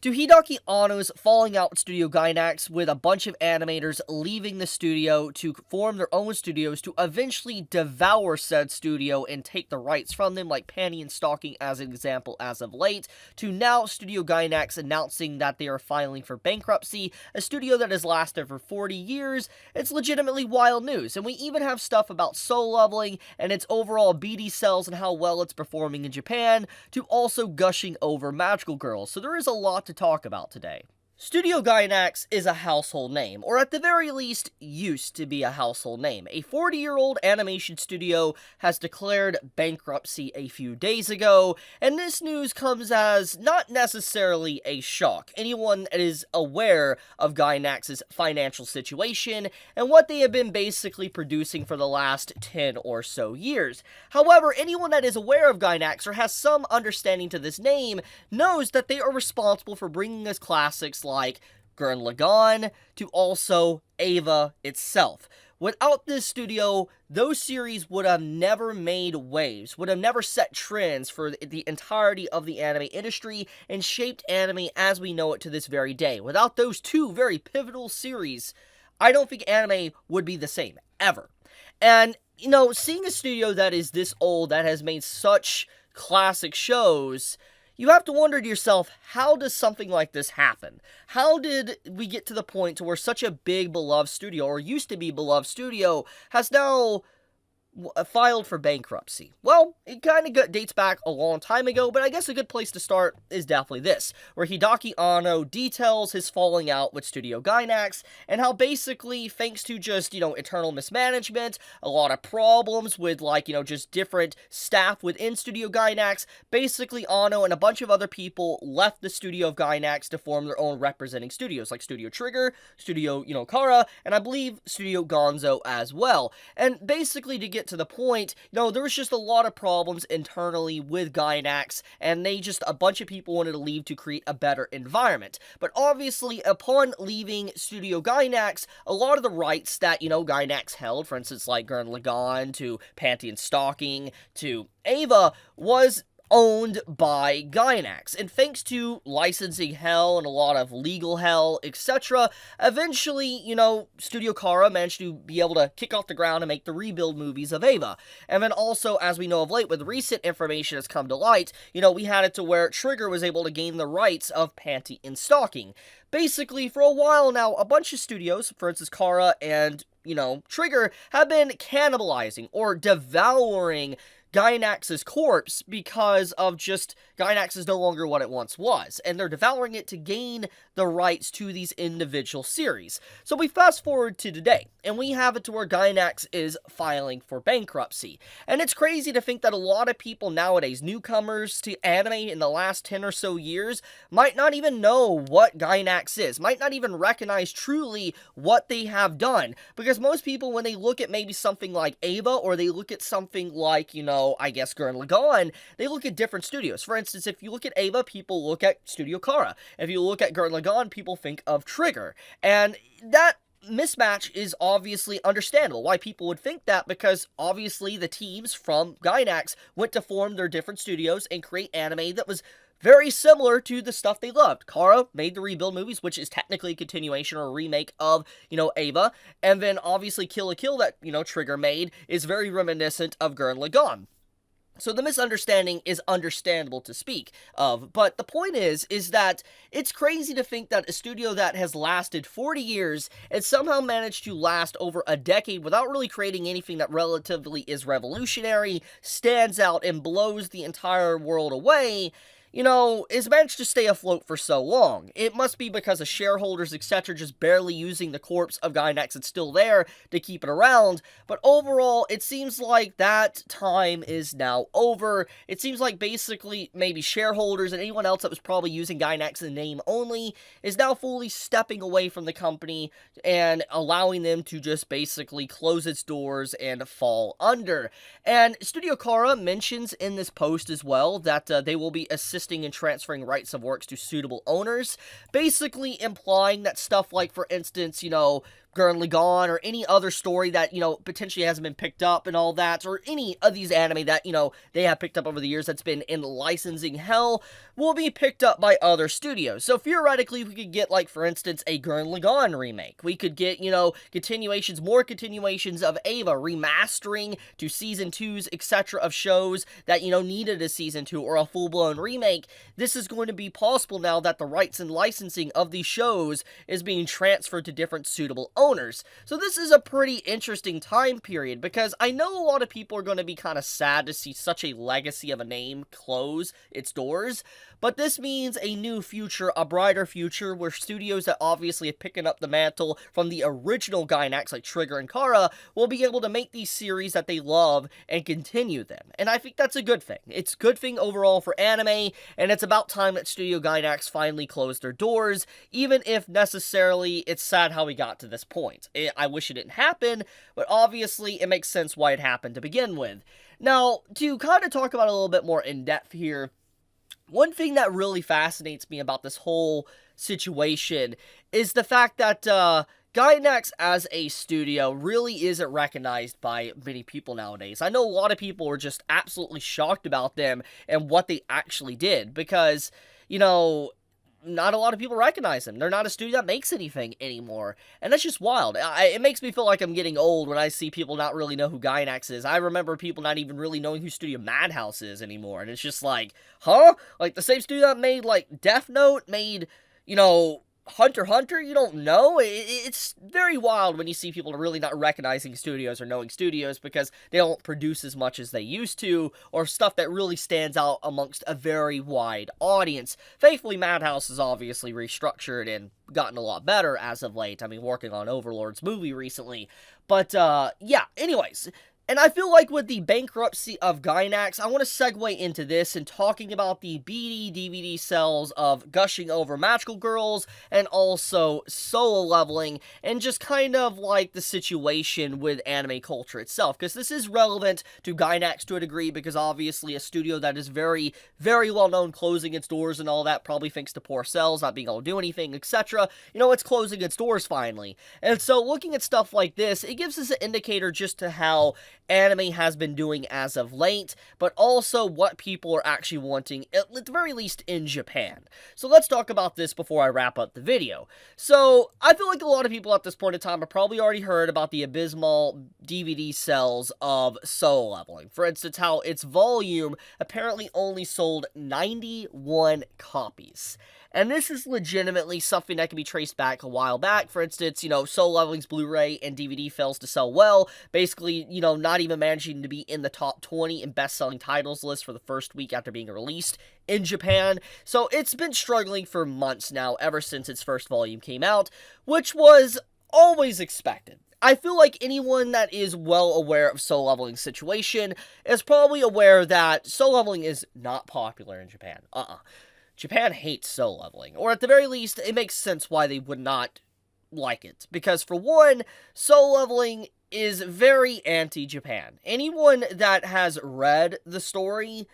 to Hideaki Anno's falling out with Studio Gainax, with a bunch of animators leaving the studio to form their own studios to eventually devour said studio and take the rights from them, like Panty and Stalking as an example as of late, to now Studio Gainax announcing that they are filing for bankruptcy, a studio that has lasted for 40 years. It's legitimately wild news, and we even have stuff about Soul Leveling and its overall BD sales and how well it's performing in Japan, to also gushing over Magical Girls, so there is a lot to talk about today. Studio Gainax is a household name, or at the very least, used to be a household name. A 40-year-old animation studio has declared bankruptcy a few days ago, and this news comes as not necessarily a shock. Anyone that is aware of Gainax's financial situation and what they have been basically producing for the last 10 or so years. However, anyone that is aware of Gainax or has some understanding to this name knows that they are responsible for bringing us classics like Gurren Lagann, to also Eva itself. Without this studio, those series would have never made waves, would have never set trends for the entirety of the anime industry, and shaped anime as we know it to this very day. Without those two very pivotal series, I don't think anime would be the same, ever. And, you know, seeing a studio that is this old, that has made such classic shows, you have to wonder to yourself, how does something like this happen? How did we get to the point to where such a big beloved studio, or used to be beloved studio, has now filed for bankruptcy? Well, it kind of dates back a long time ago, but I guess a good place to start is definitely this, where Hideaki Anno details his falling out with Studio Gainax, and how basically, thanks to just, internal mismanagement, a lot of problems with, just different staff within Studio Gainax, basically Anno and a bunch of other people left the studio of Gainax to form their own representing studios, like Studio Trigger, Studio, Kara, and I believe Studio Gonzo as well. And basically, to get to the point, there was just a lot of problems internally with Gainax, and a bunch of people wanted to leave to create a better environment. But obviously, upon leaving Studio Gainax, a lot of the rights that, Gainax held, for instance, like Gurren Lagann, to Panty and Stalking, to Eva, was owned by Gainax, and thanks to licensing hell and a lot of legal hell, etc., eventually, Studio Kara managed to be able to kick off the ground and make the rebuild movies of Eva. And then also, as we know of late, with recent information has come to light, we had it to where Trigger was able to gain the rights of Panty and Stalking. Basically, for a while now, a bunch of studios, for instance, Kara and, Trigger, have been cannibalizing or devouring Gainax's corpse because of just Gainax is no longer what it once was, and they're devouring it to gain the rights to these individual series. So we fast forward to today, and we have it to where Gainax is filing for bankruptcy. And it's crazy to think that a lot of people nowadays, newcomers to anime in the last 10 or so years, might not even know what Gainax is, might not even recognize truly what they have done, because most people, when they look at maybe something like Eva, or they look at something like, I guess Gurren Lagann, they look at different studios. For instance, if you look at Eva, people look at Studio Kara. If you look at Gurren Lagann, people think of Trigger. And that mismatch is obviously understandable why people would think that, because obviously the teams from Gainax went to form their different studios and create anime that was very similar to the stuff they loved. Kara made the rebuild movies, which is technically a continuation or a remake of, Eva. And then obviously Kill la Kill that, Trigger made is very reminiscent of Gurren Lagann. So the misunderstanding is understandable to speak of, but the point is that it's crazy to think that a studio that has lasted 40 years and somehow managed to last over a decade without really creating anything that relatively is revolutionary, stands out, and blows the entire world away, is managed to stay afloat for so long. It must be because of shareholders, etc., just barely using the corpse of Gainax that's still there to keep it around, but overall, it seems like that time is now over. It seems like basically maybe shareholders and anyone else that was probably using Gainax's name only is now fully stepping away from the company and allowing them to just basically close its doors and fall under. And Studio Kara mentions in this post as well that they will be assisting in transferring rights of works to suitable owners, basically implying that stuff like, for instance, Gurren Lagann, or any other story that, potentially hasn't been picked up and all that, or any of these anime that, they have picked up over the years that's been in licensing hell, will be picked up by other studios. So theoretically, we could get, like, for instance, a Gurren Lagann remake. We could get, more continuations of Ava, remastering to season 2s, etc. of shows that, needed a season 2, or a full-blown remake. This is going to be possible now that the rights and licensing of these shows is being transferred to different suitable owners. So this is a pretty interesting time period, because I know a lot of people are going to be kind of sad to see such a legacy of a name close its doors, but this means a new future, a brighter future, where studios that obviously have picked up the mantle from the original Gainax, like Trigger and Kara, will be able to make these series that they love and continue them. And I think that's a good thing. It's a good thing overall for anime, and it's about time that Studio Gainax finally closed their doors, even if necessarily it's sad how we got to this point. I wish it didn't happen, but obviously it makes sense why it happened to begin with. Now, to kind of talk about it a little bit more in depth here, one thing that really fascinates me about this whole situation is the fact that Gainax as a studio really isn't recognized by many people nowadays. I know a lot of people are just absolutely shocked about them and what they actually did, because, not a lot of people recognize them. They're not a studio that makes anything anymore, and that's just wild. It makes me feel like I'm getting old when I see people not really know who Gainax is. I remember people not even really knowing who Studio Madhouse is anymore, and it's just like, huh? Like, the same studio that made, like, Death Note, made, Hunter x Hunter, you don't know? It's very wild when you see people really not recognizing studios or knowing studios because they don't produce as much as they used to, or stuff that really stands out amongst a very wide audience. Thankfully, Madhouse has obviously restructured and gotten a lot better as of late. I mean, working on Overlord's movie recently. But, yeah, anyways. And I feel like with the bankruptcy of Gainax, I want to segue into this and talking about the BD DVD sales of Gushing Over Magical Girls and also Solo Leveling, and just kind of like the situation with anime culture itself, because this is relevant to Gainax to a degree, because obviously a studio that is very, very well known closing its doors and all that, probably thanks to poor sales, not being able to do anything, etc. It's closing its doors finally. And so looking at stuff like this, it gives us an indicator just to how anime has been doing as of late, but also what people are actually wanting, at the very least in Japan. So let's talk about this before I wrap up the video. So I feel like a lot of people at this point in time have probably already heard about the abysmal DVD sales of Solo Leveling. For instance, how its volume apparently only sold 91 copies. And this is legitimately something that can be traced back a while back. For instance, Solo Leveling's Blu-ray and DVD fails to sell well. Basically, not even managing to be in the top 20 in best-selling titles list for the first week after being released in Japan. So it's been struggling for months now, ever since its first volume came out, which was always expected. I feel like anyone that is well aware of Solo Leveling's situation is probably aware that Solo Leveling is not popular in Japan. Japan hates Solo Leveling, or at the very least, it makes sense why they would not like it. Because for one, Solo Leveling is very anti-Japan. Anyone that has read the story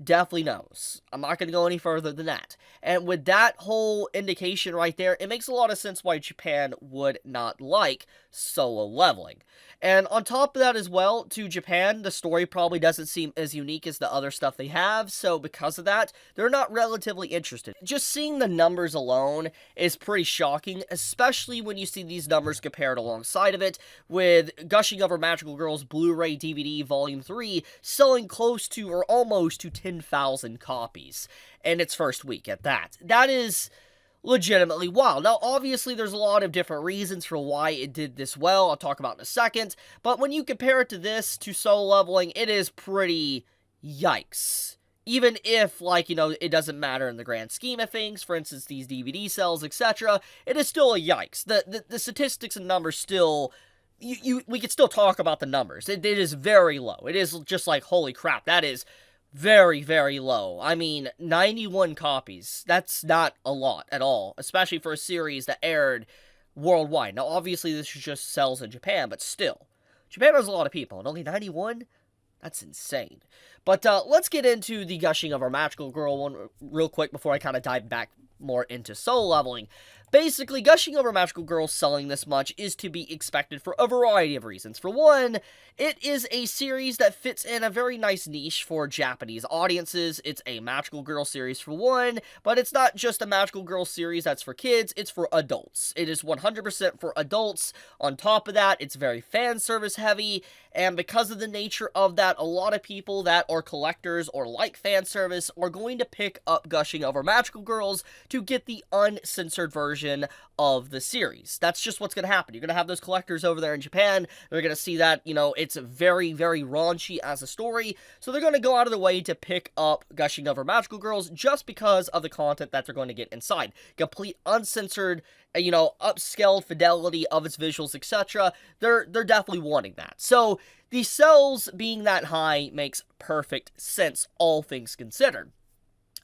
definitely knows. I'm not going to go any further than that. And with that whole indication right there, it makes a lot of sense why Japan would not like Solo Leveling. And on top of that as well, to Japan, the story probably doesn't seem as unique as the other stuff they have, so because of that, they're not relatively interested. Just seeing the numbers alone is pretty shocking, especially when you see these numbers compared alongside of it, with Gushing Over Magical Girls Blu-ray DVD Volume 3 selling close to or almost to 10,000 copies in its first week at that. That is legitimately wild. Now, obviously, there's a lot of different reasons for why it did this well. I'll talk about in a second. But when you compare it to this, to Solo Leveling, it is pretty yikes. Even if, it doesn't matter in the grand scheme of things, for instance, these DVD sales, etc., it is still a yikes. The statistics and numbers still, we could still talk about the numbers. It is very low. It is just like, holy crap, that is very, very low. I mean, 91 copies. That's not a lot at all, especially for a series that aired worldwide. Now, obviously, this just sells in Japan, but still. Japan has a lot of people, and only 91? That's insane. But let's get into the Gushing of Our Magical Girl one real quick before I kind of dive back more into Solo Leveling. Basically, gushing over magical girls selling this much is to be expected for a variety of reasons. For one, it is a series that fits in a very nice niche for Japanese audiences. It's a magical girl series for one, but it's not just a magical girl series that's for kids, it's for adults. It is 100% for adults. On top of that, it's very fan service heavy, and because of the nature of that, a lot of people that are collectors or like fan service are going to pick up gushing over magical girls to get the uncensored version of the series. That's just what's going to happen. You're going to have those collectors over there in Japan. They're going to see that, it's very, very raunchy as a story, so they're going to go out of their way to pick up gushing over magical girls just because of the content that they're going to get inside. Complete uncensored, upscaled fidelity of its visuals, etc. They're definitely wanting that. So the sales being that high makes perfect sense, all things considered.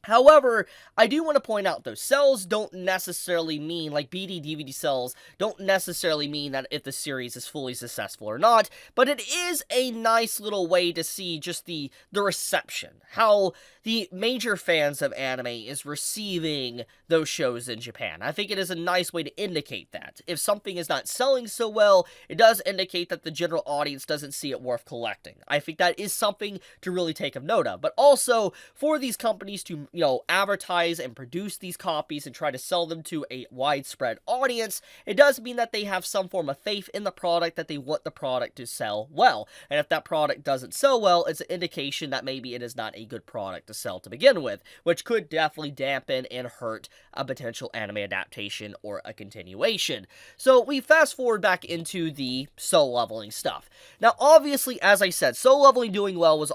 However, I do want to point out, though, sales don't necessarily mean, like BD DVD sales, don't necessarily mean that if the series is fully successful or not, but it is a nice little way to see just the reception, how the major fans of anime is receiving those shows in Japan. I think it is a nice way to indicate that. If something is not selling so well, it does indicate that the general audience doesn't see it worth collecting. I think that is something to really take of note of, but also for these companies to advertise and produce these copies and try to sell them to a widespread audience, it does mean that they have some form of faith in the product, that they want the product to sell well. And if that product doesn't sell well, it's an indication that maybe it is not a good product to sell to begin with, which could definitely dampen and hurt a potential anime adaptation or a continuation. So we fast forward back into the soul leveling stuff. Now, obviously, as I said, soul leveling doing well was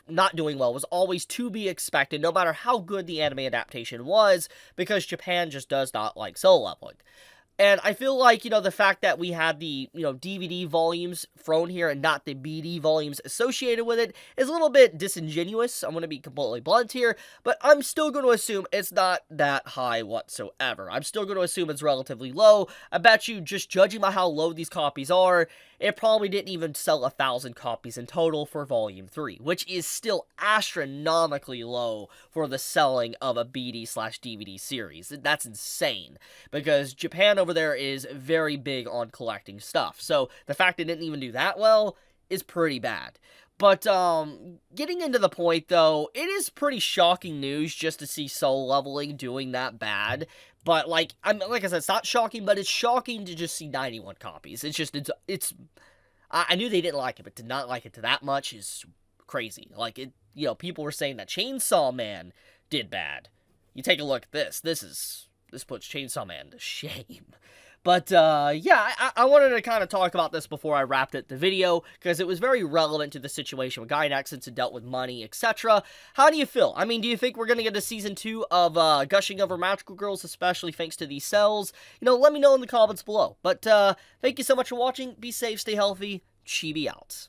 not doing well was always to be expected, no matter how good the anime adaptation was, because Japan just does not like soul leveling. And I feel like, the fact that we had the, DVD volumes thrown here and not the BD volumes associated with it is a little bit disingenuous. I'm going to be completely blunt here, but I'm still going to assume it's not that high whatsoever. I'm still going to assume it's relatively low. I bet you, just judging by how low these copies are, it probably didn't even sell 1,000 copies in total for Volume 3, which is still astronomically low for the selling of a BD/DVD series. That's insane, because Japan over there is very big on collecting stuff. So the fact it didn't even do that well is pretty bad. But, getting into the point, though, it is pretty shocking news just to see soul leveling doing that bad. But, like I said, it's not shocking, but it's shocking to just see 91 copies. I knew they didn't like it, but to not like it to that much is crazy. Like, people were saying that Chainsaw Man did bad. You take a look at this. This puts Chainsaw Man to shame. But, yeah, I wanted to kind of talk about this before I wrapped the video, because it was very relevant to the situation with Gainax, since it dealt with money, etc. How do you feel? I mean, do you think we're going to get a Season 2 of Gushing Over Magical Girls, especially thanks to these sales? Let me know in the comments below. But, thank you so much for watching. Be safe, stay healthy. Chibi out.